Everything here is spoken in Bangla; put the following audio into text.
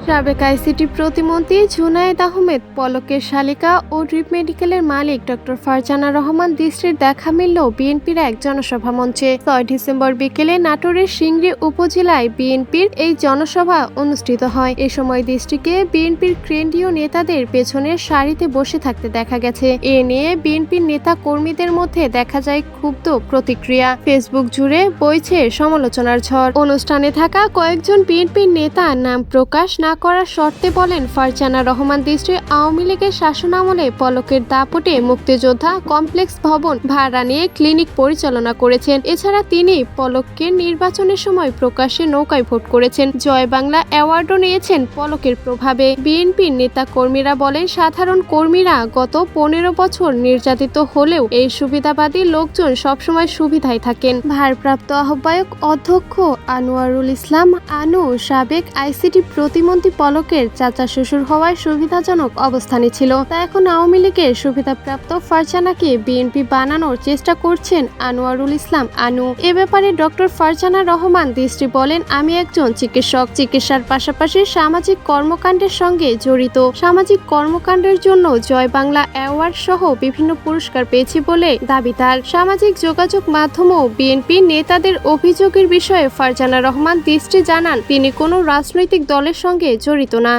সাবেক আইসিটি প্রতিমন্ত্রী জুনায়েদ আহমেদ পলকের শালিকা ও ড্রিপ মেডিকেলের মালিক ডক্টর ফারজানা রহমান দৃষ্টির দেখা মিলল বিএনপির এক জনসভা মঞ্চে। ৬ ডিসেম্বর বিকেলে নাটোরের সিংড়ী উপজেলায় বিএনপির এই জনসভা অনুষ্ঠিত হয়। এ সময় দৃষ্টিকে বিএনপির কেন্দ্রীয় নেতাদের পেছনের সারিতে বসে থাকতে দেখা গেছে। এ নিয়ে বিএনপির নেতা কর্মীদের মধ্যে দেখা যায় ক্ষুব্ধ প্রতিক্রিয়া। ফেসবুক জুড়ে বইছে সমালোচনার ঝড়। অনুষ্ঠানে থাকা কয়েকজন বিএনপির নেতা নাম প্রকাশ না করার শর্তে বলেন, ফারজানা রহমান দৃষ্টি আওয়ামী লীগের শাসনামলে পলকের দাপটে মুক্তিযোদ্ধা কমপ্লেক্স ভবন ভাড়া নিয়ে ক্লিনিক পরিচালনা করেছেন। এছাড়া তিনি পলকের নির্বাচনের সময় প্রকাশ্যে নৌকায় ভোট করেছেন। জয় বাংলা অ্যাওয়ার্ডও নিয়েছেন পলকের প্রভাবে। বিএনপির নেতা কর্মীরা বলেন, সাধারণ কর্মীরা গত ১৫ বছর নির্যাতিত হলেও এই সুবিধাবাদী লোকজন সবসময় সুবিধায় থাকেন। ভারপ্রাপ্ত আহ্বায়ক অধ্যক্ষ আনোয়ারুল ইসলাম আনু সাবেক আইসিটি প্রতিমন্ত্রী পলকের চাচা শ্বশুর হওয়ায় সুবিধাজনক অবস্থানে ছিল, তা এখন আওয়ামী লীগের সুবিধাপ্রাপ্ত ফারজানাকে বিএনপি বানানোর চেষ্টা করছেন আনোয়ারুল ইসলাম আনু। এ ব্যাপারে ডক্টর ফারজানা রহমান দৃষ্টি বলেন, আমি একজন চিকিৎসক, চিকিৎসার পাশাপাশি সামাজিক কর্মকাণ্ডের সঙ্গে জড়িত। সামাজিক কর্মকাণ্ডের জন্য জয় বাংলা অ্যাওয়ার্ড সহ বিভিন্ন পুরস্কার পেয়েছি বলে দাবি তার। সামাজিক যোগাযোগ মাধ্যমেও বিএনপি নেতাদের অভিযোগের বিষয়ে ফারজানা রহমান দৃষ্টি জানান, তিনি কোনো রাজনৈতিক দলের সঙ্গে জড়িত না।